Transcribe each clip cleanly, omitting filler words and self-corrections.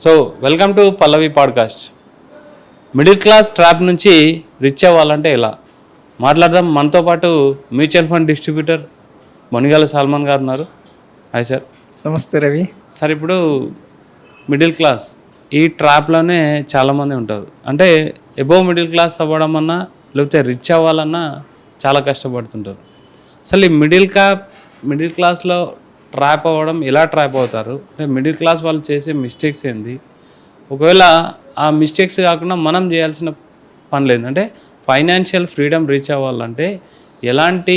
So welcome to Pallavi podcast. Middle class trap నుంచి rich అవ్వాలంటే ఎలా మాట్లాడదాం. మనతో పాటు mutual fund distributor Munigala Salman గారు ఉన్నారు. Hi sir. నమస్తే రవి. సార్, ఇప్పుడు మిడిల్ క్లాస్ ఈ ట్రాప్లోనే చాలామంది ఉంటారు. అంటే ఎబోవ్ మిడిల్ క్లాస్ అవ్వడం అన్నా లేకపోతే రిచ్ అవ్వాలన్నా చాలా కష్టపడుతుంటారు. అసలు ఈ మిడిల్ క్లాస్లో ట్రాప్ అవ్వడం ఎలా ట్రాప్ అవుతారు, అంటే మిడిల్ క్లాస్ వాళ్ళు చేసే మిస్టేక్స్ ఏంది, ఒకవేళ ఆ మిస్టేక్స్ కాకుండా మనం చేయాల్సిన పనులు ఏంటంటే ఫైనాన్షియల్ ఫ్రీడమ్ రీచ్ అవ్వాలంటే ఎలాంటి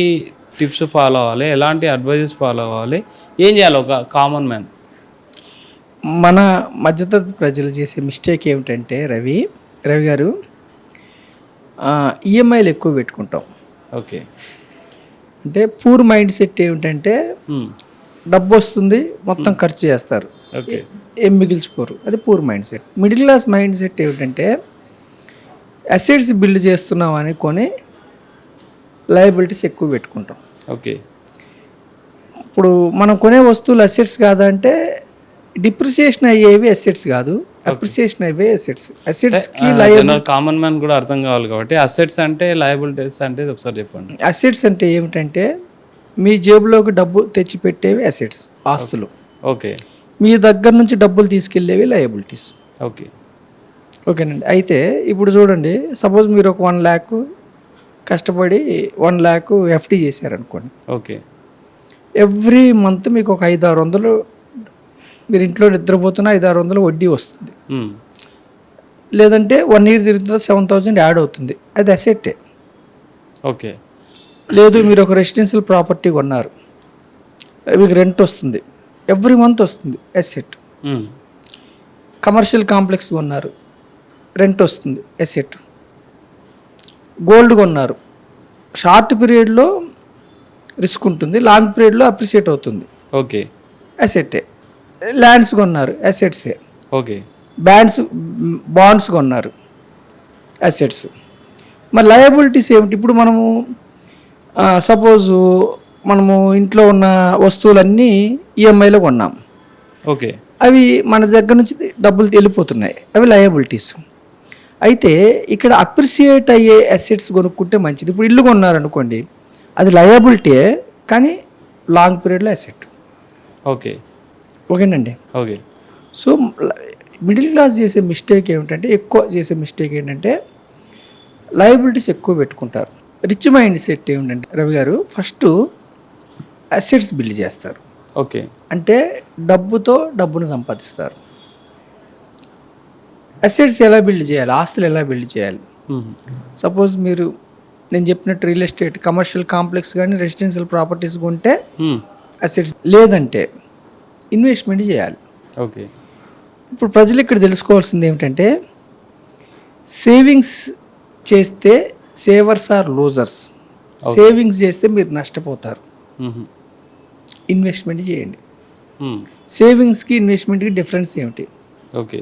టిప్స్ ఫాలో అవ్వాలి, ఎలాంటి అడ్వైజెస్ ఫాలో అవ్వాలి, ఏం చేయాలి ఒక కామన్ మ్యాన్? మన మధ్యతరగతి ప్రజలు చేసే మిస్టేక్ ఏమిటంటే రవి గారు, ఈఎంఐలు ఎక్కువ పెట్టుకుంటాం. ఓకే. అంటే పూర్ మైండ్ సెట్ ఏమిటంటే డబ్బు వస్తుంది మొత్తం ఖర్చు చేస్తారు, ఏం మిగిల్చుకోరు. అది poor mind set. Middle class mind set ఏమిటంటే అసెట్స్ బిల్డ్ చేస్తున్నాం అని కొని లయబిలిటీస్ ఎక్కువ పెట్టుకుంటాం. ఓకే. ఇప్పుడు మనం కొనే వస్తువులు అసెట్స్ కాదంటే డిప్రిసియేషన్ అయ్యేవి అసెట్స్ కాదు, అప్రిసియేషన్ అయ్యే అసెట్స్. అసెట్స్కి కామన్ మ్యాన్ కూడా అర్థం కావాలి కాబట్టి అసెట్స్ అంటే లయబిలిటీస్ అంటే ఒకసారి చెప్పండి. అసెట్స్ అంటే ఏమిటంటే మీ జేబులోకి డబ్బు తెచ్చిపెట్టేవి అసెట్స్, ఆస్తులు. ఓకే. మీ దగ్గర నుంచి డబ్బులు తీసుకెళ్ళేవి లయబిలిటీస్. ఓకే. ఓకేనండి. అయితే ఇప్పుడు చూడండి, సపోజ్ మీరు ఒక 1 lakh కష్టపడి 1 lakh ఎఫ్డి చేశారనుకోండి. ఓకే. ఎవ్రీ మంత్ మీకు ఒక 500-600 మీరు ఇంట్లో నిద్రపోతున్న 500-600 వడ్డీ వస్తుంది. లేదంటే 1 year తిరుగుతుందో 7,000 యాడ్ అవుతుంది. అది అసెట్టే. ఓకే. లేదు, మీరు ఒక రెసిడెన్షియల్ ప్రాపర్టీ కొన్నారు, మీకు రెంట్ వస్తుంది, ఎవ్రీ మంత్ వస్తుంది, అసెట్. కమర్షియల్ కాంప్లెక్స్ కొన్నారు, రెంట్ వస్తుంది, అసెట్. గోల్డ్ కొన్నారు, షార్ట్ పీరియడ్లో రిస్క్ ఉంటుంది, లాంగ్ పీరియడ్లో అప్రిషియేట్ అవుతుంది. ఓకే. అసెట్టే. ల్యాండ్స్ కొన్నారు, అసెట్సే. ఓకే. బాండ్స్ కొన్నారు, అసెట్స్. మరి లయబిలిటీస్ ఏమిటి? ఇప్పుడు మనము సపోజు మనము ఇంట్లో ఉన్న వస్తువులన్నీ ఈఎంఐలో కొన్నాం. ఓకే. అవి మన దగ్గర నుంచి డబ్బులు వెళ్ళిపోతున్నాయి, అవి లయబిలిటీస్. అయితే ఇక్కడ అప్రిసియేట్ అయ్యే అసెట్స్ కొనుక్కుంటే మంచిది. ఇప్పుడు ఇల్లు కొన్నారనుకోండి, అది లయబిలిటీయే కానీ లాంగ్ పీరియడ్లో అసెట్. ఓకే. ఓకేనండి. ఓకే. సో మిడిల్ క్లాస్ చేసే మిస్టేక్ ఏంటంటే లయబిలిటీస్ ఎక్కువ పెట్టుకుంటారు. రిచ్ మైండ్ సెట్ ఏమిటంటే రవి గారు, ఫస్ట్ అసెట్స్ బిల్డ్ చేస్తారు. ఓకే. అంటే డబ్బును సంపాదిస్తారు. అసెట్స్ ఎలా బిల్డ్ చేయాలి, ఆస్తులు ఎలా బిల్డ్ చేయాలి? సపోజ్ మీరు నేను చెప్పినట్టు రియల్ ఎస్టేట్, కమర్షియల్ కాంప్లెక్స్ కానీ రెసిడెన్షియల్ ప్రాపర్టీస్ కొంటే అసెట్స్, లేదంటే ఇన్వెస్ట్మెంట్ చేయాలి. ఓకే. ఇప్పుడు ప్రజలు ఇక్కడ తెలుసుకోవాల్సింది ఏమిటంటే సేవింగ్స్ చేస్తే సేవర్స్ ఆర్ లూజర్స్. సేవింగ్స్ చేస్తే మీరు నష్టపోతారు. ఇన్వెస్ట్మెంట్ చేయండి. సేవింగ్స్కి ఇన్వెస్ట్మెంట్కి డిఫరెన్స్ ఏమిటి? ఓకే.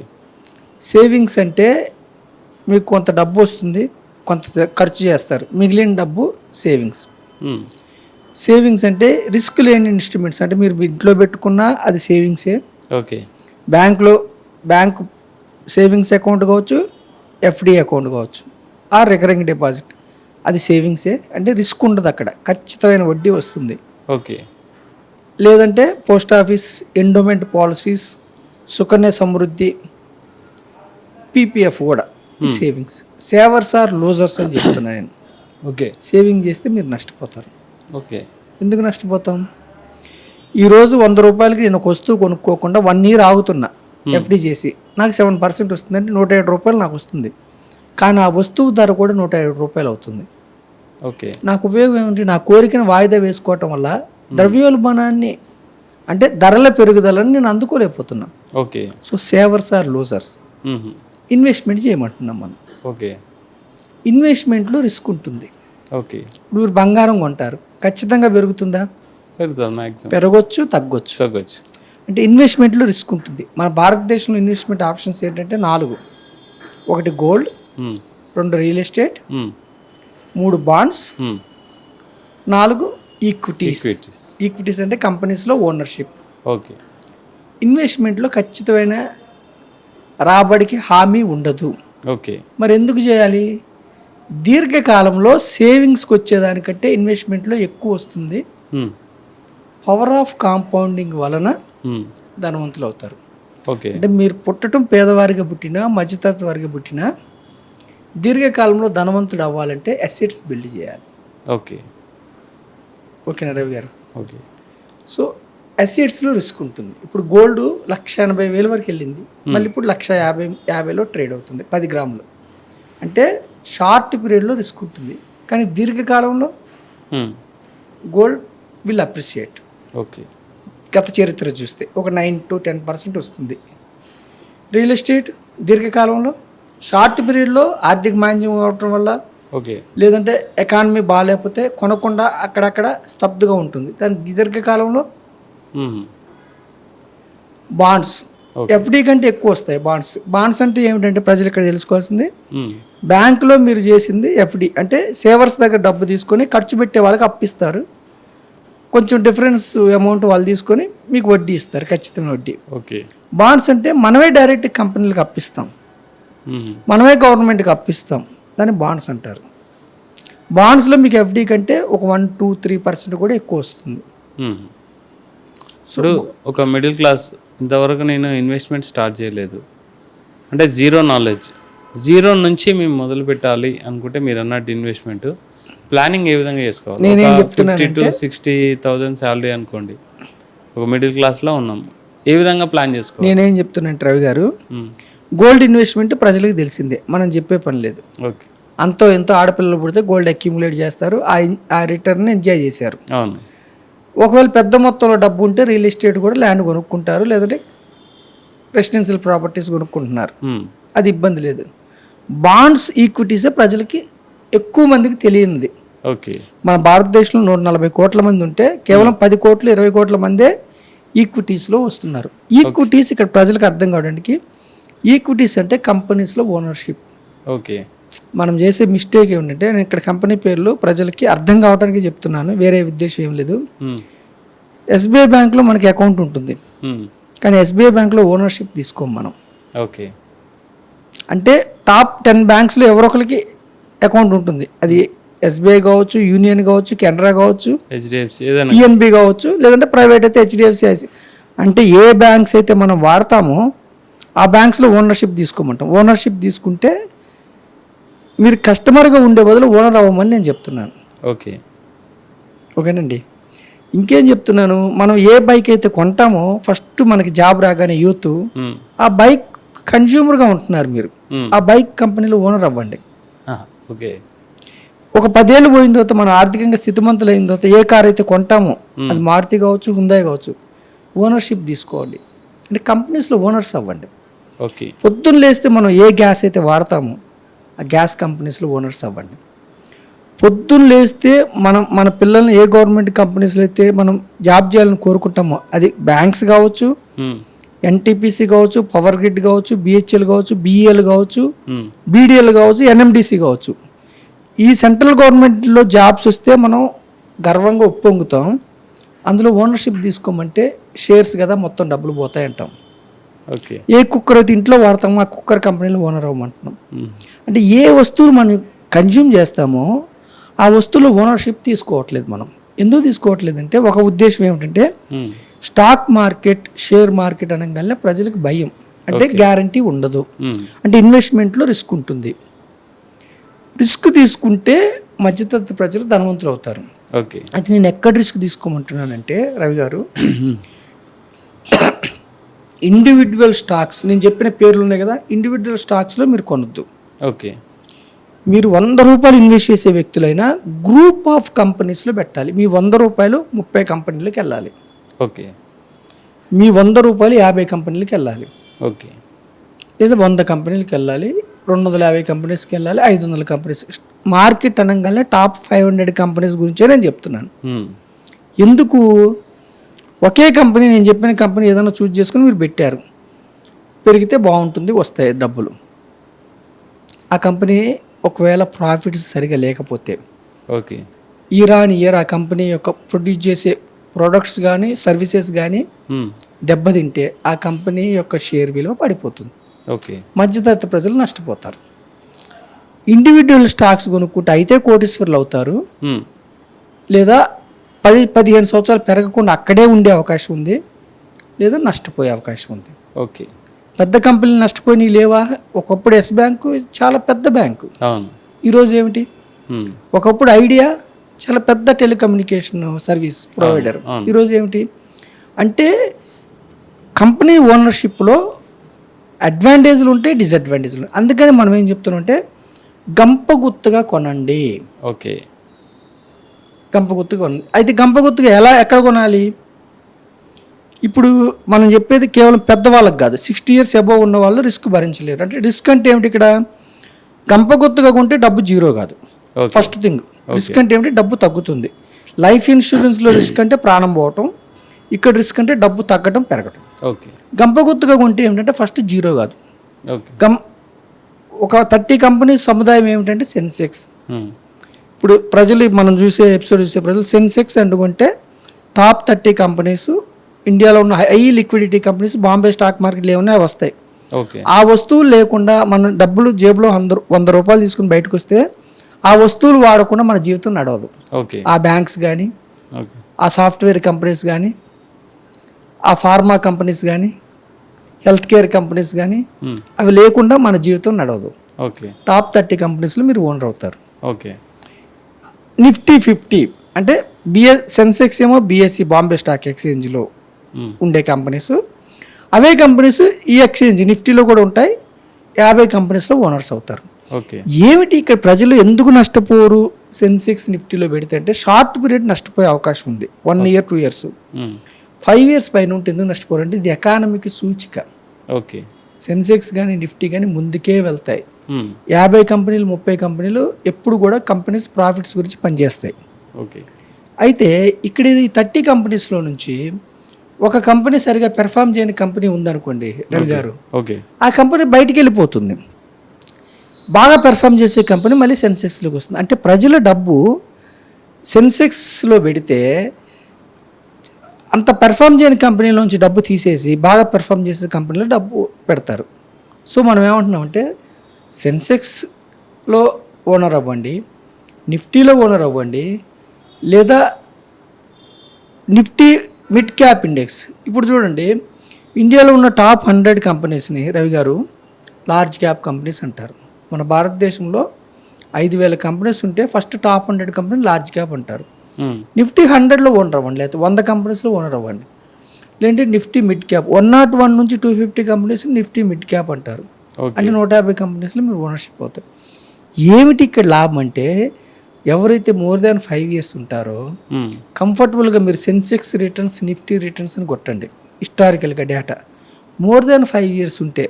సేవింగ్స్ అంటే మీకు కొంత డబ్బు వస్తుంది, కొంత ఖర్చు చేస్తారు, మిగిలిన డబ్బు సేవింగ్స్. సేవింగ్స్ అంటే రిస్క్ లేని ఇన్స్ట్రుమెంట్స్, అంటే మీరు ఇంట్లో పెట్టుకున్నా అది సేవింగ్సే. ఓకే. బ్యాంకు సేవింగ్స్ అకౌంట్ కావచ్చు, ఎఫ్డి అకౌంట్ కావచ్చు, ఆర్ రికరింగ్ డిపాజిట్, అది సేవింగ్సే. అంటే రిస్క్ ఉండదు, అక్కడ ఖచ్చితమైన వడ్డీ వస్తుంది. ఓకే. లేదంటే post office, endowment policies, Sukanya Samriddhi, PPF కూడా సేవింగ్స్. సేవర్స్ ఆర్ లూజర్స్ అని చెప్తున్నాను నేను. ఓకే. సేవింగ్ చేస్తే మీరు నష్టపోతారు. ఓకే. ఎందుకు నష్టపోతాం? ఈరోజు 100 రూపాయలకి నేను ఒక వస్తువు కొనుక్కోకుండా 1 year ఆగుతున్నా ఎఫ్డి చేసి, నాకు 7% వస్తుంది, అంటే 107 రూపాయలు నాకు వస్తుంది. కానీ ఆ వస్తువు ధర కూడా 107 రూపాయలు అవుతుంది. ఓకే. నాకు ఉపయోగం ఏమిటి? నా కోరికను వాయిదా వేసుకోవటం వల్ల ద్రవ్యోల్బణాన్ని, అంటే ధరల పెరుగుదలని నేను అందుకోలేకపోతున్నా. Okay. So savers are losers. Investment చేయమంటున్నాం మనం. ఓకే. ఇన్వెస్ట్మెంట్లో రిస్క్ ఉంటుంది. ఓకే. ఇప్పుడు మీరు బంగారం కొంటారు, ఖచ్చితంగా పెరుగుతుందా? పెరగొచ్చు, తగ్గొచ్చు. అంటే ఇన్వెస్ట్మెంట్లో రిస్క్ ఉంటుంది. మన భారతదేశంలో ఇన్వెస్ట్మెంట్ ఆప్షన్స్ ఏంటంటే 4: 1 gold, 2 real estate, 3 bonds, 4 equities అంటే కంపెనీస్లో ఓనర్షిప్. ఓకే. ఇన్వెస్ట్మెంట్లో ఖచ్చితమైన రాబడికి హామీ ఉండదు. ఓకే. మరి ఎందుకు చేయాలి? దీర్ఘకాలంలో సేవింగ్స్కి వచ్చేదానికంటే ఇన్వెస్ట్మెంట్లో ఎక్కువ వస్తుంది. పవర్ ఆఫ్ కాంపౌండింగ్ వలన ధనవంతులు అవుతారు. ఓకే. అంటే మీరు పుట్టడం పేదవారిగా పుట్టినా మధ్యతరగతి వారిగా పుట్టినా దీర్ఘకాలంలో ధనవంతుడు అవ్వాలంటే అసెట్స్ బిల్డ్ చేయాలి. ఓకే. ఓకేనా రవి గారు? ఓకే. సో అసెట్స్లో రిస్క్ ఉంటుంది. ఇప్పుడు గోల్డ్ 1,80,000 వరకు వెళ్ళింది, మళ్ళీ ఇప్పుడు 1,50,000లో ట్రేడ్ అవుతుంది 10 గ్రాములు. అంటే షార్ట్ పీరియడ్లో రిస్క్ ఉంటుంది, కానీ దీర్ఘకాలంలో గోల్డ్ విల్ అప్రిషియేట్. ఓకే. గత చరిత్ర చూస్తే ఒక 9 to 10% వస్తుంది. రియల్ ఎస్టేట్ దీర్ఘకాలంలో, షార్ట్ పీరియడ్లో ఆర్థిక మాంద్యం అవటం వల్ల, ఓకే, లేదంటే ఎకానమీ బాగాలేకపోతే కొనకుండా అక్కడక్కడ స్తబ్దుగా ఉంటుంది. కానీ దీర్ఘకాలంలో బాండ్స్ ఎఫ్డి కంటే ఎక్కువ వస్తాయి. బాండ్స్ అంటే ఏమిటంటే ప్రజలు ఇక్కడ తెలుసుకోవాల్సింది, బ్యాంకులో మీరు చేసింది ఎఫ్డి అంటే సేవర్స్ దగ్గర డబ్బు తీసుకొని ఖర్చు పెట్టే వాళ్ళకి అప్పిస్తారు, కొంచెం డిఫరెన్స్ అమౌంట్ వాళ్ళు తీసుకొని మీకు వడ్డీ ఇస్తారు, ఖచ్చితమైన వడ్డీ. ఓకే. బాండ్స్ అంటే మనమే డైరెక్ట్ కంపెనీలకు అప్పిస్తాం, మనమే గవర్నమెంట్కి అప్పిస్తాం, దాన్ని బాండ్స్ అంటారు. బాండ్స్లో మీకు ఎఫ్డి కంటే ఒక 1-2-3% కూడా ఎక్కువ వస్తుంది. ఇప్పుడు ఒక మిడిల్ క్లాస్, ఇంతవరకు నేను ఇన్వెస్ట్మెంట్ స్టార్ట్ చేయలేదు అంటే జీరో నాలెడ్జ్, జీరో నుంచి మేము మొదలు పెట్టాలి అనుకుంటే మీరు అన్నట్టు ఇన్వెస్ట్మెంట్ ప్లానింగ్ ఏ విధంగా చేసుకోవాలి? నేనేం 50,000 to 60,000 శాలరీ అనుకోండి, ఒక మిడిల్ క్లాస్లో ఉన్నాం, ఏ విధంగా ప్లాన్ చేసుకోవాలి? నేనేం చెప్తున్నాను రవి గారు, గోల్డ్ ఇన్వెస్ట్మెంట్ ప్రజలకు తెలిసిందే, మనం చెప్పే పని లేదు. ఓకే. అంతో ఎంతో ఆడపిల్లలు పుడితే గోల్డ్ అక్యుములేట్ చేస్తారు, ఆ రిటర్న్ ఎంజాయ్ చేశారు. అవును. ఒకవేళ పెద్ద మొత్తంలో డబ్బు ఉంటే రియల్ ఎస్టేట్ కూడా ల్యాండ్ కొనుక్కుంటారు, లేదంటే రెసిడెన్షియల్ ప్రాపర్టీస్ కొనుక్కుంటున్నారు, అది ఇబ్బంది లేదు. బాండ్స్ ఈక్విటీసే ప్రజలకి ఎక్కువ మందికి తెలియనిది. ఓకే. మన భారతదేశంలో 140 కోట్ల మంది ఉంటే కేవలం 10 కోట్లు 20 కోట్ల మందే ఈక్విటీస్లో వస్తున్నారు. ఈక్విటీస్ ఇక్కడ ప్రజలకు అర్థం కావడానికి, ఈక్విటీస్ అంటే కంపెనీస్లో ఓనర్షిప్. ఓకే. మనం చేసే మిస్టేక్ ఏమిటంటే, నేను ఇక్కడ కంపెనీ పేర్లు ప్రజలకి అర్థం కావడానికి చెప్తున్నాను, వేరే ఉద్దేశం ఏం లేదు. ఎస్బీఐ బ్యాంక్లో మనకి అకౌంట్ ఉంటుంది, కానీ ఎస్బీఐ బ్యాంక్లో ఓనర్షిప్ తీసుకోం మనం. ఓకే. అంటే టాప్ 10 బ్యాంక్స్లో ఎవరో ఒకరికి అకౌంట్ ఉంటుంది, అది ఎస్బీఐ కావచ్చు, యూనియన్ కావచ్చు, కెనరా కావచ్చు, పిఎన్బి కావచ్చు, లేదంటే ప్రైవేట్ అయితే హెచ్డిఎఫ్సి. అంటే ఏ బ్యాంక్స్ అయితే మనం వాడతామో ఆ బ్యాంక్స్లో ఓనర్షిప్ తీసుకోమంటాం. ఓనర్షిప్ తీసుకుంటే మీరు కస్టమర్గా ఉండే బదులు ఓనర్ అవ్వమని నేను చెప్తున్నాను. ఓకే. ఓకేనండి. ఇంకేం చెప్తున్నాను, మనం ఏ బైక్ అయితే కొంటామో ఫస్ట్ మనకి జాబ్ రాగానే యూత్ ఆ బైక్ కన్జ్యూమర్గా ఉంటున్నారు, మీరు ఆ బైక్ కంపెనీలో ఓనర్ అవ్వండి. ఓకే. ఒక 10 ఏళ్ళు పోయిన తర్వాత మనం ఆర్థికంగా స్థితిమంతులు అయిన తర్వాత ఏ కార్ అయితే కొంటామో, అది మారుతి కావచ్చు, హుందాయ్ కావచ్చు, ఓనర్షిప్ తీసుకోండి. అంటే కంపెనీస్లో ఓనర్స్ అవ్వండి. ఓకే. పొద్దున్న లేస్తే మనం ఏ గ్యాస్ అయితే వాడతామో ఆ గ్యాస్ కంపెనీస్లో ఓనర్స్ అవ్వండి. పొద్దున్న లేస్తే మన పిల్లల్ని ఏ గవర్నమెంట్ కంపెనీస్లో అయితే మనం జాబ్ చేయాలని కోరుకుంటామో, అది బ్యాంక్స్ కావచ్చు, ఎన్టీపీసీ కావచ్చు, పవర్ గ్రిడ్ కావచ్చు, బిహెచ్ఎల్ కావచ్చు, బిఈఎల్ కావచ్చు, బీడీఎల్ కావచ్చు, ఎన్ఎండిసి కావచ్చు, ఈ సెంట్రల్ గవర్నమెంట్లో జాబ్స్ వస్తే మనం గర్వంగా ఒప్పొంగుతాం. అందులో ఓనర్షిప్ తీసుకోమంటే షేర్స్ కదా, మొత్తం డబ్బులు పోతాయి అంటాం. ఓకే. ఏ కుక్కర్ అయితే ఇంట్లో వాడతామో ఆ కుక్కర్ కంపెనీలో ఓనర్ అవ్వమంటున్నాం. అంటే ఏ వస్తువులు మనం కన్జ్యూమ్ చేస్తామో ఆ వస్తువులో ఓనర్షిప్ తీసుకోవట్లేదు. మనం ఎందుకు తీసుకోవట్లేదు అంటే, ఒక ఉద్దేశం ఏమిటంటే, స్టాక్ మార్కెట్, షేర్ మార్కెట్ అనగానే ప్రజలకు భయం, అంటే గ్యారంటీ ఉండదు, అంటే ఇన్వెస్ట్మెంట్లో రిస్క్ ఉంటుంది. రిస్క్ తీసుకుంటే మధ్యతరగతి ప్రజలు ధనవంతులు అవుతారు. ఓకే. అయితే నేను ఎక్కడ రిస్క్ తీసుకోమంటున్నానంటే రవి గారు, ఇండివిజువల్ స్టాక్స్, నేను చెప్పిన పేర్లు ఉన్నాయి కదా, ఇండివిజువల్ స్టాక్స్లో మీరు కొనొద్దు. ఓకే. మీరు 100 రూపాయలు ఇన్వెస్ట్ చేసే వ్యక్తులైనా గ్రూప్ ఆఫ్ కంపెనీస్లో పెట్టాలి. మీ 100 రూపాయలు 30 కంపెనీలకు వెళ్ళాలి. ఓకే. మీ 100 రూపాయలు 50 కంపెనీలకు వెళ్ళాలి. ఓకే. లేదా 100 కంపెనీలకు వెళ్ళాలి, 250 కంపెనీస్కి వెళ్ళాలి, 500 కంపెనీస్. మార్కెట్ అనగానే టాప్ 500 కంపెనీస్ గురించే నేను చెప్తున్నాను. ఎందుకు? ఒకే కంపెనీ, నేను చెప్పిన కంపెనీ ఏదైనా చూజ్ చేసుకుని మీరు పెట్టారు, పెరిగితే బాగుంటుంది, వస్తాయి డబ్బులు. ఆ కంపెనీ ఒకవేళ ప్రాఫిట్స్ సరిగా లేకపోతే, ఓకే, ఇయర్ ఆ కంపెనీ యొక్క ప్రొడ్యూస్ చేసే ప్రొడక్ట్స్ కానీ సర్వీసెస్ కానీ దెబ్బతింటే ఆ కంపెనీ యొక్క షేర్ విలువ పడిపోతుంది. ఓకే. మధ్యతరగతి ప్రజలు నష్టపోతారు. ఇండివిజువల్ స్టాక్స్ కొనుక్కుంటే అయితే కోటీశ్వరులు అవుతారు, లేదా 10-15 సంవత్సరాలు పెరగకుండా అక్కడే ఉండే అవకాశం ఉంది, లేదా నష్టపోయే అవకాశం ఉంది. ఓకే. పెద్ద కంపెనీలు నష్టపోయినాయి లేవా? ఒకప్పుడు ఎస్ బ్యాంకు చాలా పెద్ద బ్యాంకు, అవును. ఈరోజు ఏమిటి? ఒకప్పుడు ఐడియా చాలా పెద్ద టెలికమ్యూనికేషన్ సర్వీస్ ప్రొవైడర్, ఈరోజు ఏమిటి? అంటే కంపెనీ ఓనర్షిప్లో అడ్వాంటేజ్లు ఉంటాయి, డిసడ్వాంటేజ్లు. అందుకని మనం ఏం చెప్తున్నాం అంటే గంపగుత్తుగా కొనండి. ఓకే. గంపగుత్తుగా కొనండి. అయితే గంపగుత్తుగా ఎక్కడ కొనాలి? ఇప్పుడు మనం చెప్పేది కేవలం పెద్దవాళ్ళకి కాదు, 60 years అబోవ్ ఉన్న వాళ్ళు రిస్క్ భరించలేరు. అంటే రిస్క్ అంటే ఏమిటి? ఇక్కడ గంపగుత్తుగా కొంటే డబ్బు జీరో కాదు, ఫస్ట్ థింగ్. రిస్క్ అంటే ఏమిటి? డబ్బు తగ్గుతుంది. లైఫ్ ఇన్సూరెన్స్లో రిస్క్ అంటే ప్రాణం పోవటం, ఇక్కడ రిస్క్ అంటే డబ్బు తగ్గటం, పెరగటం. ఓకే. గంపగుత్తుగా కొంటే ఏమిటంటే ఫస్ట్ జీరో కాదు. ఓకే. ఒక 30 కంపెనీస్ సముదాయం ఏమిటంటే సెన్సెక్స్. ఇప్పుడు ప్రజలు మనం చూసే ఎపిసోడ్ చూసే ప్రజలు సెన్సెక్స్ అనుకుంటే టాప్ 30 కంపెనీస్, ఇండియాలో ఉన్న high liquidity companies, Bombay stock మార్కెట్లో ఏమన్నా వస్తాయి. ఆ వస్తువులు లేకుండా మన డబ్బులు జేబులో 100 రూపాయలు తీసుకుని బయటకు వస్తే ఆ వస్తువులు వాడకుండా మన జీవితం నడవదు. ఆ బ్యాంక్స్ కానీ, ఆ సాఫ్ట్వేర్ కంపెనీస్ కానీ, ఆ ఫార్మా కంపెనీస్ కానీ, హెల్త్ కేర్ కంపెనీస్ కానీ, అవి లేకుండా మన జీవితం నడవదు. టాప్ 30 కంపెనీస్లో మీరు ఓనర్ అవుతారు. నిఫ్టీ 50 అంటే సెన్సెక్స్ ఏమో BSE బాంబే స్టాక్ ఎక్స్చేంజ్లో ఉండే కంపెనీస్. అవే కంపెనీస్ ఈ ఎక్స్చేంజ్ నిఫ్టీలో కూడా ఉంటాయి. 50 కంపెనీస్లో ఓనర్స్ అవుతారు. ఏమిటి ఇక్కడ ప్రజలు ఎందుకు నష్టపోరు? సెన్సెక్స్ నిఫ్టీలో పెడితే అంటే షార్ట్ పీరియడ్ నష్టపోయే అవకాశం ఉంది, 1 year 2 years. 5 years పైన ఉంటే ఎందుకు నష్టపోరు అంటే ఇది ఎకానమీకి సూచిక. సెన్సెక్స్ కానీ నిఫ్టీ కానీ ముందుకే వెళ్తాయి. 50 కంపెనీలు 30 కంపెనీలు ఎప్పుడు కూడా కంపెనీస్ ప్రాఫిట్స్ గురించి పనిచేస్తాయి. అయితే ఇక్కడ ఇది 30 కంపెనీస్లో నుంచి ఒక కంపెనీ సరిగా పెర్ఫామ్ చేయని కంపెనీ ఉందనుకోండి రవి గారు, ఆ కంపెనీ బయటికి వెళ్ళిపోతుంది. బాగా పెర్ఫామ్ చేసే కంపెనీ మళ్ళీ సెన్సెక్స్లోకి వస్తుంది. అంటే ప్రజల డబ్బు సెన్సెక్స్లో పెడితే అంత పెర్ఫామ్ చేయని కంపెనీలోంచి డబ్బు తీసేసి బాగా పెర్ఫామ్ చేసే కంపెనీలో డబ్బు పెడతారు. సో మనం ఏమంటున్నామంటే సెన్సెక్స్లో ఓనర్ అవ్వండి, నిఫ్టీలో ఓనర్ అవ్వండి, లేదా నిఫ్టీ మిడ్ క్యాప్ ఇండెక్స్. ఇప్పుడు చూడండి, ఇండియాలో ఉన్న టాప్ 100 కంపెనీస్ని రవి గారు లార్జ్ క్యాప్ కంపెనీస్ అంటారు. మన భారతదేశంలో 5,000 కంపెనీస్ ఉంటే first top 100 company large cap అంటారు. నిఫ్టీ 100లో ఓనర్ అవ్వండి, లేకపోతే 100 కంపెనీస్లో ఓనర్ అవ్వండి. లేదంటే నిఫ్టీ మిడ్ క్యాప్ 101 నుంచి 250 కంపెనీస్ నిఫ్టీ మిడ్ క్యాప్ అంటారు. అంటే 150 కంపెనీస్లో మీరు ఓనర్షిప్ అవుతారు. ఏమిటి ఇక్కడ లాభం అంటే ఎవరైతే మోర్ దాన్ 5 years ఉంటారో కంఫర్టబుల్గా మీరు సెన్సెక్స్ రిటర్న్స్, నిఫ్టీ రిటర్న్స్ అని కొట్టండి. హిస్టారికల్గా డేటా మోర్ దాన్ 5 years ఉంటే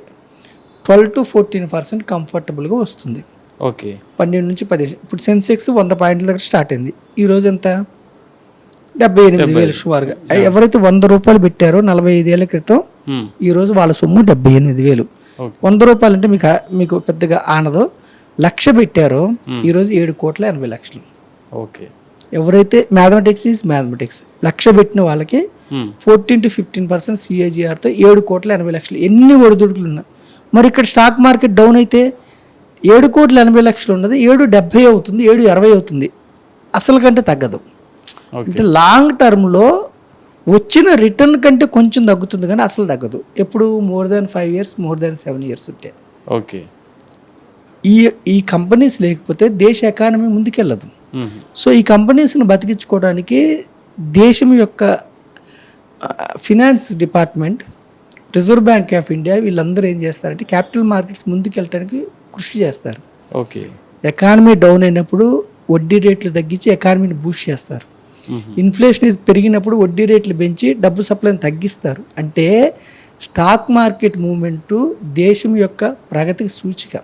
12 to 14% కంఫర్టబుల్గా వస్తుంది. 12 నుంచి 10. ఇప్పుడు సెన్సెక్స్ 100 పాయింట్ల దగ్గర స్టార్ట్ అయింది. ఈరోజు ఎంత? 78,000 సుమారుగా. ఎవరైతే 100 రూపాయలు పెట్టారో 45 ఏళ్ల క్రితం, ఈరోజు వాళ్ళ సొమ్ము 78,000. 100 రూపాయలు అంటే మీకు పెద్దగా ఆనదో. 1,00,000 పెట్టారో ఈరోజు 7,80,00,000. ఎవరైతే మ్యాథమెటిక్స్ ఈజ్ మ్యాథమెటిక్స్, 1,00,000 పెట్టిన వాళ్ళకి 14 to 15% CAGRతో 7,80,00,000. ఎన్ని ఒడిదుడుకులు ఉన్నా. మరి ఇక్కడ స్టాక్ మార్కెట్ డౌన్ అయితే 7,80,00,000 ఉన్నది 7,70 అవుతుంది, 7,20 అవుతుంది. అసలు కంటే తగ్గదు. అంటే లాంగ్ టర్మ్లో వచ్చిన రిటర్న్ కంటే కొంచెం తగ్గుతుంది కానీ అసలు తగ్గదు. ఎప్పుడు more than 5 years, more than 7 years ఉంటే. ఈ కంపెనీస్ లేకపోతే దేశ ఎకానమీ ముందుకెళ్ళదు. సో ఈ కంపెనీస్ని బతికించుకోవడానికి దేశం యొక్క finance department, reserve bank of India వీళ్ళందరూ ఏం చేస్తారంటే క్యాపిటల్ మార్కెట్స్ ముందుకెళ్ళడానికి కృషి చేస్తారు. ఎకానమీ డౌన్ అయినప్పుడు వడ్డీ రేట్లు తగ్గించి ఎకానమీని బూస్ట్ చేస్తారు. ఇన్ఫ్లేషన్ పెరిగినప్పుడు వడ్డీ రేట్లు పెంచి డబ్బు సప్లైని తగ్గిస్తారు. అంటే స్టాక్ మార్కెట్ మూవ్మెంట్ దేశం యొక్క ప్రగతికి సూచిక.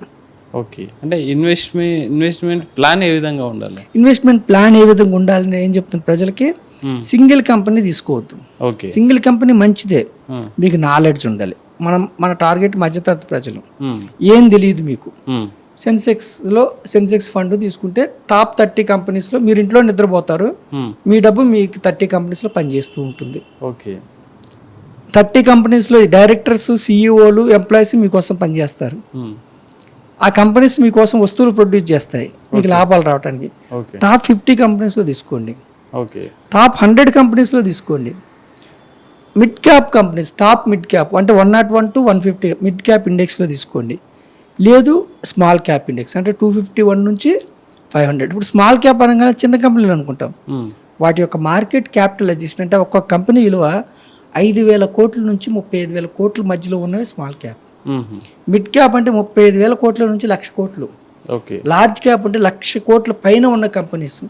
అంటే ఇన్వెస్ట్మెంట్ ప్లాన్ ఏ విధంగా ఉండాలి? ఇన్వెస్ట్మెంట్ ప్లాన్ ఏ విధంగా ఉండాలని ఏం చెప్తాను ప్రజలకి? సింగిల్ కంపెనీ తీసుకోవద్దు. సింగిల్ కంపెనీ మంచిదే, మీకు నాలెడ్జ్ ఉండాలి. మన టార్గెట్ మధ్యతరగతి ప్రజలు, ఏం తెలియదు మీకు. సెన్సెక్స్ ఫండ్ తీసుకుంటే టాప్ 30 కంపెనీస్లో మీరు ఇంట్లో నిద్రపోతారు, మీ డబ్బు మీకు 30 కంపెనీస్లో పనిచేస్తూ ఉంటుంది. 30 కంపెనీస్లో డైరెక్టర్స్, సిఇఓలు, ఎంప్లాయీస్ మీకోసం పనిచేస్తారు. ఆ కంపెనీస్ మీకోసం వస్తువులు ప్రొడ్యూస్ చేస్తాయి మీకు లాభాలు రావడానికి. ఓకే టాప్ 50 కంపెనీస్లో తీసుకోండి, ఓకే టాప్ 100 కంపెనీస్లో తీసుకోండి. Mid cap companies, top mid cap అంటే 101 to 150 మిడ్ క్యాప్ ఇండెక్స్లో తీసుకోండి. లేదు స్మాల్ క్యాప్ ఇండెక్స్ అంటే 251 నుంచి 500. ఇప్పుడు స్మాల్ క్యాప్ అనగానే చిన్న కంపెనీలు అనుకుంటాం. వాటి యొక్క మార్కెట్ క్యాపిటలైజేషన్ అంటే ఒక్కొక్క కంపెనీ విలువ 5,000 కోట్ల నుంచి 35,000 కోట్ల మధ్యలో ఉన్నవి స్మాల్ క్యాప్. మిడ్ క్యాప్ అంటే 35,000 కోట్ల నుంచి 1,00,000 కోట్లు. ఓకే లార్జ్ క్యాప్ అంటే 1,00,000 కోట్ల పైన ఉన్న కంపెనీస్.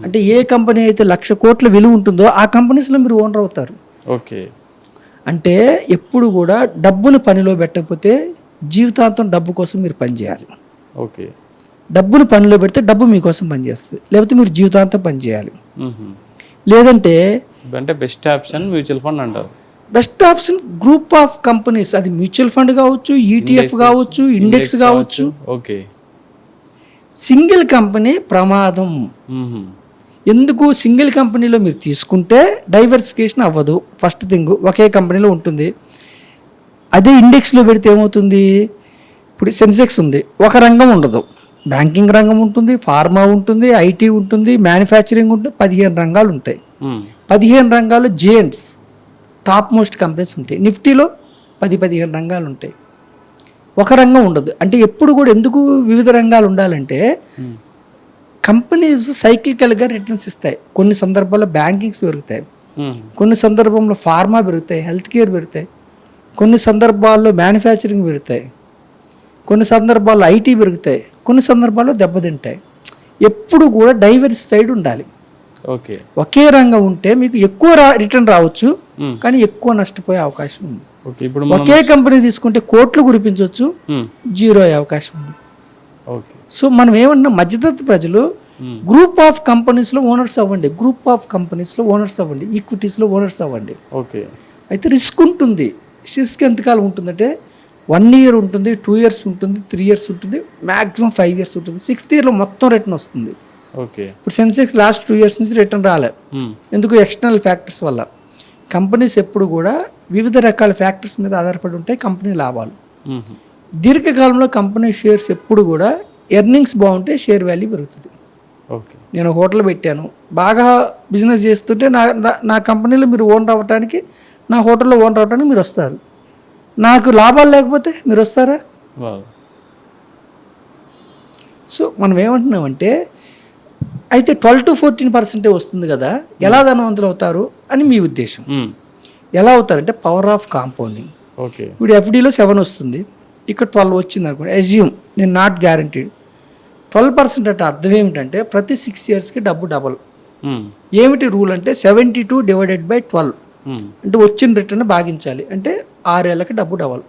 అంటే ఏ కంపెనీ అయితే 1,00,000 కోట్ల విలువ ఉంటుందో ఆ కంపెనీస్లో మీరు ఓనర్ అవుతారు. ఓకే అంటే ఎప్పుడు కూడా డబ్బును పనిలో పెట్టకపోతే జీవితాంతం డబ్బు కోసం మీరు పనిచేయాలి. ఓకే డబ్బును పనిలో పెడితే డబ్బు మీకోసం పనిచేస్తుంది, లేకపోతే మీరు జీవితాంతం పనిచేయాలి. లేదంటే అంటే బెస్ట్ ఆప్షన్ మ్యూచువల్ ఫండ్ అంటారు. Best option group of companies, అది మ్యూచువల్ ఫండ్ కావచ్చు, ఈటీఎఫ్ కావచ్చు, ఇండెక్స్ కావచ్చు. ఓకే సింగిల్ కంపెనీ ప్రమాదం. ఎందుకు సింగిల్ కంపెనీలో మీరు తీసుకుంటే డైవర్సిఫికేషన్ అవ్వదు. ఫస్ట్ థింగ్ ఒకే కంపెనీలో ఉంటుంది. అదే ఇండెక్స్లో పెడితే ఏమవుతుంది, ఇప్పుడు సెన్సెక్స్ ఉంది, ఒక రంగం ఉండదు. బ్యాంకింగ్ రంగం ఉంటుంది, ఫార్మా ఉంటుంది, ఐటీ ఉంటుంది, మ్యానుఫ్యాక్చరింగ్ ఉంటుంది, 15 రంగాలు ఉంటాయి. 15 రంగాలు జేఎంట్స్, టాప్ మోస్ట్ కంపెనీస్ ఉంటాయి. నిఫ్టీలో 10-15 రంగాలు ఉంటాయి, ఒక రంగం ఉండదు. అంటే ఎప్పుడు కూడా ఎందుకు వివిధ రంగాలు ఉండాలంటే కంపెనీస్ సైక్లికల్గా రిటర్న్స్ ఇస్తాయి. కొన్ని సందర్భాల్లో బ్యాంకింగ్స్ పెరుగుతాయి, కొన్ని సందర్భంలో ఫార్మా పెరుగుతాయి, హెల్త్ కేర్ పెరుగుతాయి, కొన్ని సందర్భాల్లో మ్యానుఫ్యాక్చరింగ్ పెరుగుతాయి, కొన్ని సందర్భాల్లో ఐటీ పెరుగుతాయి, కొన్ని సందర్భాల్లో దెబ్బతింటాయి. ఎప్పుడు కూడా డైవర్సిఫైడ్ ఉండాలి. ఓకే ఒకే రంగం ఉంటే మీకు ఎక్కువ రిటర్న్ రావచ్చు, కానీ ఎక్కువ నష్టపోయే అవకాశం ఉంది. ఓకే ఇప్పుడు ఒకే కంపెనీ తీసుకుంటే కోట్లు కురిపించవచ్చు, జీరో అయ్యే అవకాశం ఉంది. ఓకే సో మనం ఏమన్నా మధ్యతరగతి ప్రజలు గ్రూప్ ఆఫ్ కంపెనీస్లో ఓనర్స్ అవ్వండి, గ్రూప్ ఆఫ్ కంపెనీస్లో ఓనర్స్ అవ్వండి, ఈక్విటీస్లో ఓనర్స్ అవ్వండి. ఓకే అయితే రిస్క్ ఉంటుంది. రిస్క్ ఎంతకాలం ఉంటుందంటే 1 year ఉంటుంది, 2 years ఉంటుంది, 3 years ఉంటుంది, మ్యాక్సిమం 5 years ఉంటుంది. 6th yearలో మొత్తం రిటర్న్ వస్తుంది. ఓకే ఇప్పుడు సెన్సెక్స్ లాస్ట్ 2 years నుంచి రిటర్న్ రాలే. ఎందుకు? ఎక్స్టర్నల్ ఫ్యాక్టర్స్ వల్ల. కంపెనీస్ ఎప్పుడు కూడా వివిధ రకాల ఫ్యాక్టర్స్ మీద ఆధారపడి ఉంటాయి కంపెనీ లాభాలు. దీర్ఘకాలంలో కంపెనీ షేర్స్ ఎప్పుడు కూడా ఎర్నింగ్స్ బాగుంటే షేర్ వాల్యూ పెరుగుతుంది. ఓకే నేను హోటల్ పెట్టాను, బాగా బిజినెస్ చేస్తుంటే నా కంపెనీలో మీరు ఓన్ అవ్వటానికి, నా హోటల్లో ఓన్ అవ్వటానికి మీరు వస్తారు. నాకు లాభాలు లేకపోతే మీరు వస్తారా? సో మనం ఏమంటున్నామంటే అయితే 12 to 14% వస్తుంది కదా, ఎలా ధనవంతులు అవుతారు అని మీ ఉద్దేశం. ఎలా అవుతారంటే పవర్ ఆఫ్ కాంపౌండింగ్. ఓకే ఇప్పుడు ఎఫ్డీలో 7 వస్తుంది, ఇక్కడ 12 వచ్చింది అనుకోండి, అజ్యూమ్, నేను నాట్ గ్యారంటీడ్. 12% అంటే అర్థం ఏమిటంటే ప్రతి 6 yearsకి డబ్బు డబల్. ఏమిటి రూల్ అంటే 72 divided by 12 అంటే వచ్చిన రిటర్న్ భాగించాలి, అంటే 6 ఏళ్ళకి డబ్బు డబల్.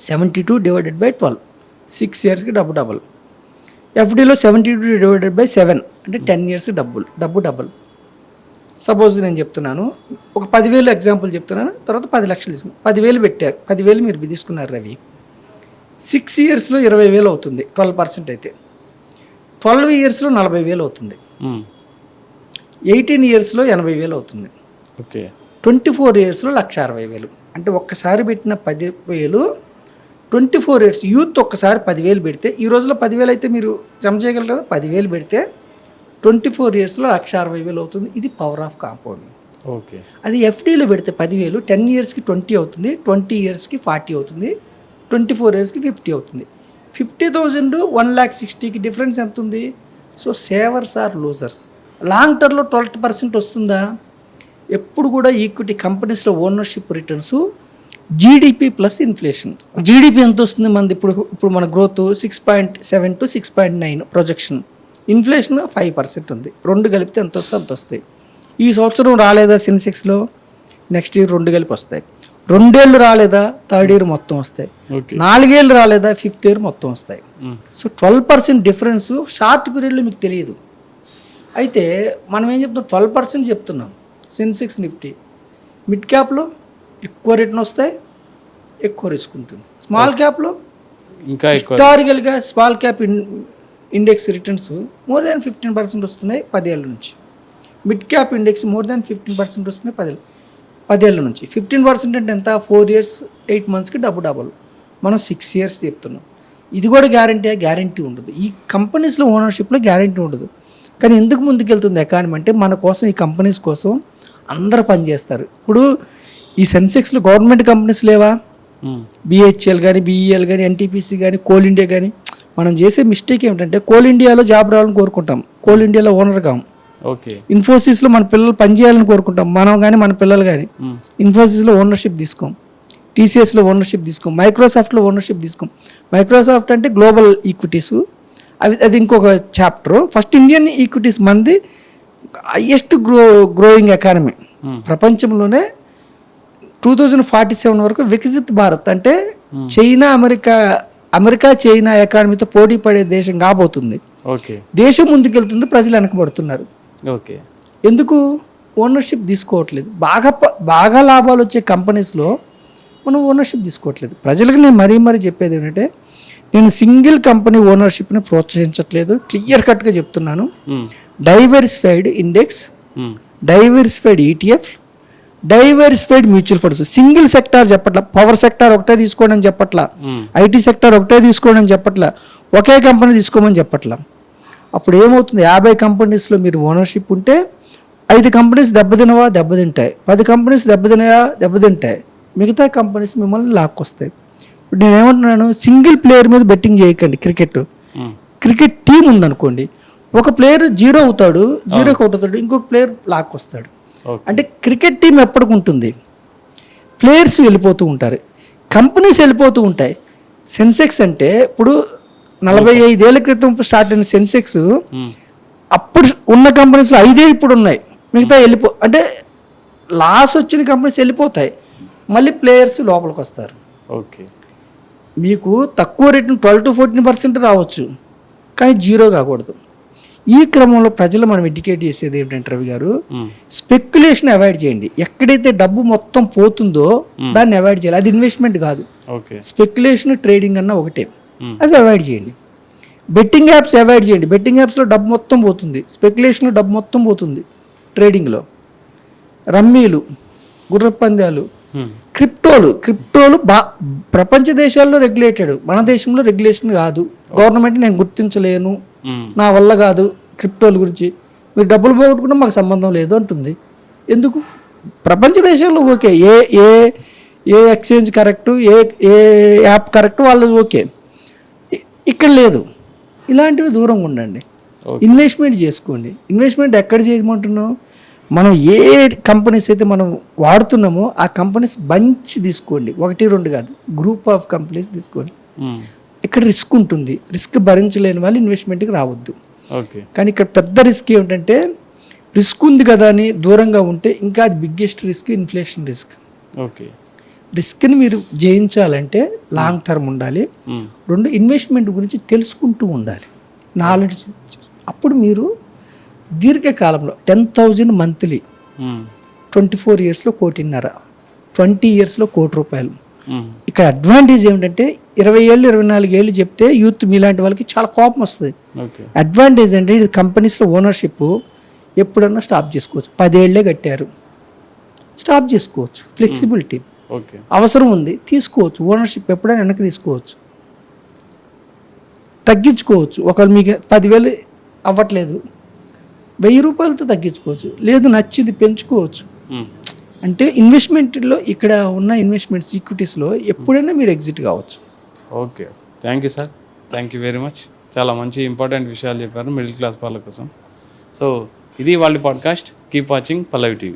72 divided by 12 6 yearsకి డబ్బు డబల్. ఎఫ్డీలో 72 divided by 7 అంటే 10 yearsకి డబ్బు డబల్. సపోజ్ నేను చెప్తున్నాను, ఒక 10,000 ఎగ్జాంపుల్ చెప్తున్నాను, తర్వాత 10 లక్షలు తీసుకున్నాను. 10,000 పెట్టారు, 10,000 మీరు తీసుకున్నారు రవి. 6 yearsలో 20,000 అవుతుంది 12% అయితే. 12 yearsలో 40,000 అవుతుంది. 18 yearsలో 80,000 అవుతుంది. ఓకే 24 yearsలో 1,60,000. అంటే ఒక్కసారి పెట్టిన 10,000 24 years యూత్ ఒక్కసారి 10,000 పెడితే, ఈ రోజులో 10,000 అయితే మీరు జమ చేయగలరు కదా, 10,000 పెడితే 24 yearsలో 1,60,000 అవుతుంది. ఇది పవర్ ఆఫ్ కాంపౌండింగ్. ఓకే అది ఎఫ్డీలో పెడితే 10,000 10 yearsకి 20 అవుతుంది, 20 yearsకి 40 అవుతుంది, 24 yearsకి 50 అవుతుంది. 50,000 1,60,000కి డిఫరెన్స్ ఎంత ఉంది? So savers are losers. Long టర్మ్లో 12% వస్తుందా? ఎప్పుడు కూడా ఈక్విటీ కంపెనీస్లో ownership returns GDP plus inflation. GDP ఎంత వస్తుంది మనది? ఇప్పుడు మన గ్రోత్ 6.7 to 6.9 ప్రొజెక్షన్. ఇన్ఫ్లేషన్ 5% ఉంది. రెండు కలిపితే ఎంత వస్తే అంత వస్తాయి. ఈ సంవత్సరం రాలేదా సెన్సెక్స్లో, నెక్స్ట్ ఇయర్ 2 కలిపి వస్తాయి. 2 ఏళ్ళు రాలేదా, 3rd year మొత్తం వస్తాయి. 4 ఏళ్ళు రాలేదా, 5th year మొత్తం వస్తాయి. సో 12% డిఫరెన్స్ షార్ట్ పీరియడ్లో మీకు తెలియదు. అయితే మనం ఏం చెప్తున్నాం, 12% చెప్తున్నాం సెన్సెక్స్ నిఫ్టీ. మిడ్ క్యాప్లో ఎక్కువ రిటర్న్ వస్తాయి, ఎక్కువ రిస్క్ ఉంటుంది. స్మాల్ క్యాప్లో ఇంకా హిస్టారికల్గా small cap index returns more than 15% వస్తున్నాయి 10 ఏళ్ళ నుంచి. Mid cap index more than 15% వస్తున్నాయి 10 ఏళ్ళు. 10 ఏళ్ళ నుంచి. 15% అంటే ఎంత? 4 years 8 monthsకి డబుల్. మనం 6 years చెప్తున్నాం. ఇది కూడా గ్యారంటీ ఉండదు. ఈ కంపెనీస్లో ఓనర్షిప్లో గ్యారంటీ ఉండదు. కానీ ఎందుకు ముందుకెళ్తుంది ఎకానమీ అంటే మన కోసం, ఈ కంపెనీస్ కోసం అందరూ పనిచేస్తారు. ఇప్పుడు ఈ సెన్సెక్స్లో గవర్నమెంట్ కంపెనీస్ లేవా? BHEL కానీ, BEL కానీ, NTPC కానీ, కోల్ ఇండియా కానీ. మనం చేసే మిస్టేక్ ఏమిటంటే కోల్ ఇండియాలో జాబ్ రావాలని కోరుకుంటాం, కోల్ ఇండియాలో ఓనర్ కాం. ఓకే. ఇన్ఫోసిస్లో మన పిల్లలు పనిచేయాలని కోరుకుంటాం, మనం కానీ మన పిల్లలు కానీ. ఇన్ఫోసిస్లో ఓనర్షిప్ తీసుకోం, TCSలో ఓనర్షిప్ తీసుకోం, మైక్రోసాఫ్ట్లో ఓనర్షిప్ తీసుకోం. మైక్రోసాఫ్ట్ అంటే గ్లోబల్ ఈక్విటీస్, అది ఇంకొక చాప్టర్. ఫస్ట్ ఇండియన్ ఈక్విటీస్ మనది హైయెస్ట్ గ్రోయింగ్ ఎకానమీ ప్రపంచంలోనే. 2047 వరకు వికసిత్ భారత్ అంటే చైనా, అమెరికా చైనా ఎకానమీతో పోటీ పడే దేశం కాబోతుంది. ఓకే. దేశం ముందుకెళ్తుంది, ప్రజలు వెనకబడుతున్నారు. ఓకే. ఎందుకు? ఓనర్షిప్ తీసుకోవట్లేదు. బాగా లాభాలు వచ్చే కంపెనీస్లో మనం ఓనర్షిప్ తీసుకోవట్లేదు. ప్రజలకు నేను మరీ చెప్పేది ఏంటంటే, నేను సింగిల్ కంపెనీ ఓనర్షిప్ని ప్రోత్సహించట్లేదు, క్లియర్ కట్గా చెప్తున్నాను. Diversified index, diversified ETF, diversified mutual funds. Single sector చెప్పట్లా, పవర్ సెక్టార్ ఒకటే తీసుకోండి అని చెప్పట్లా, IT సెక్టార్ ఒకటే తీసుకోండి అని చెప్పట్లా, ఒకే కంపెనీ తీసుకోమని చెప్పట్లా. అప్పుడు ఏమవుతుంది? 50 కంపెనీస్లో మీరు ఓనర్షిప్ ఉంటే 5 కంపెనీస్ దెబ్బతింటాయి, 10 కంపెనీస్ దెబ్బతింటాయి, మిగతా కంపెనీస్ మిమ్మల్ని లాక్కొస్తాయి. ఇప్పుడు నేనేమంటున్నాను, సింగిల్ ప్లేయర్ మీద బెట్టింగ్ చేయకండి. క్రికెట్ టీం ఉందనుకోండి, ఒక ప్లేయర్ 0 అవుతాడు, 0కి అవుట్ అవుతాడు, ఇంకొక ప్లేయర్ లాక్కొస్తాడు. అంటే క్రికెట్ టీం ఎప్పటికి ఉంటుంది? ప్లేయర్స్ వెళ్ళిపోతూ ఉంటారు, కంపెనీస్ వెళ్ళిపోతూ ఉంటాయి. సెన్సెక్స్ అంటే ఇప్పుడు 45 ఏళ్ల క్రితం స్టార్ట్ అయిన సెన్సెక్స్, అప్పుడు ఉన్న కంపెనీస్లో 5 ఇప్పుడు ఉన్నాయి, మిగతా అంటే లాస్ వచ్చిన కంపెనీస్ వెళ్ళిపోతాయి, మళ్ళీ ప్లేయర్స్ లోపలికి వస్తారు. ఓకే. మీకు తక్కువ రేటును 12 to 14% రావచ్చు, కానీ 0 కాకూడదు. ఈ క్రమంలో ప్రజలు మనం ఎడ్యుకేట్ చేసేది ఏంటంటే రవి గారు, స్పెక్యులేషన్ అవాయిడ్ చేయండి. ఎక్కడైతే డబ్బు మొత్తం పోతుందో దాన్ని అవాయిడ్ చేయాలి. అది ఇన్వెస్ట్మెంట్ కాదు, స్పెక్యులేషన్ ట్రేడింగ్ అన్న ఒకటే. అవి అవాయిడ్ చేయండి. బెట్టింగ్ యాప్స్ అవాయిడ్ చేయండి. బెట్టింగ్ యాప్స్లో డబ్బు మొత్తం పోతుంది, స్పెక్యులేషన్లో డబ్బు మొత్తం పోతుంది. ట్రేడింగ్లో రమ్మీలు, గుర్రపు పందాలు, క్రిప్టోలు ప్రపంచ దేశాల్లో రెగ్యులేటెడ్, మన దేశంలో రెగ్యులేషన్ కాదు. గవర్నమెంట్ నేను గుర్తించలేను, నా వల్ల కాదు క్రిప్టోల గురించి, మీరు డబ్బులు పోగొట్టుకుంటే మాకు సంబంధం లేదు అంటుంది. ఎందుకు? ప్రపంచ దేశాల్లో ఓకే, ఏ ఎక్స్చేంజ్ కరెక్టు, ఏ యాప్ కరెక్టు, వాళ్ళు ఓకే. ఇక్కడ లేదు. ఇలాంటివి దూరంగా ఉండండి. ఇన్వెస్ట్మెంట్ చేసుకోండి. ఇన్వెస్ట్మెంట్ ఎక్కడ చేయమంటున్నాం? మనం ఏ కంపెనీస్ అయితే మనం వాడుతున్నామో ఆ కంపెనీస్ బంచ్ తీసుకోండి, 1-2 కాదు, గ్రూప్ ఆఫ్ కంపెనీస్ తీసుకోండి. ఇక్కడ రిస్క్ ఉంటుంది, రిస్క్ భరించలేని వాళ్ళు ఇన్వెస్ట్మెంట్కి రావద్దు. కానీ ఇక్కడ పెద్ద రిస్క్ ఏమిటంటే, రిస్క్ ఉంది కదా అని దూరంగా ఉంటే ఇంకా అది బిగ్గెస్ట్ రిస్క్ ఇన్ఫ్లేషన్ రిస్క్. రిస్క్ని మీరు జయించాలంటే లాంగ్ టర్మ్ ఉండాలి. 2 ఇన్వెస్ట్మెంట్ గురించి తెలుసుకుంటూ ఉండాలి, నాలెడ్జ్. అప్పుడు మీరు దీర్ఘకాలంలో 10,000 మంత్లీ, 24 yearsలో 1,500,000, 20 yearsలో ₹1,00,00,000. ఇక్కడ అడ్వాంటేజ్ ఏమిటంటే 20 ఏళ్ళు 24 ఏళ్ళు చెప్తే యూత్ మీలాంటి వాళ్ళకి చాలా కోపం వస్తుంది. అడ్వాంటేజ్ అంటే ఇది కంపెనీస్లో ఓనర్షిప్ ఎప్పుడన్నా స్టాప్ చేసుకోవచ్చు. 10 ఏళ్లే కట్టారు, స్టాప్ చేసుకోవచ్చు. ఫ్లెక్సిబిలిటీ, అవసరం ఉంది తీసుకోవచ్చు. ఓనర్షిప్ ఎప్పుడైనా వెనక్కి తీసుకోవచ్చు, తగ్గించుకోవచ్చు. ఒకవేళ మీకు 10,000 అవ్వట్లేదు, ₹1,000 తగ్గించుకోవచ్చు, లేదు నచ్చింది పెంచుకోవచ్చు. అంటే ఇన్వెస్ట్మెంట్లో ఇక్కడ ఉన్న ఇన్వెస్ట్మెంట్స్ ఈక్విటీస్లో ఎప్పుడైనా మీరు ఎగ్జిట్ కావచ్చు. Okay, thank you sir, thank you very much. చాలా మంచి ఇంపార్టెంట్ విషయాలు చెప్పారు మిడిల్ క్లాస్ వాళ్ళ కోసం. సో ఇది వాళ్ళ పాడ్కాస్ట్. కీప్ వాచింగ్ పల్లవి టీవీ.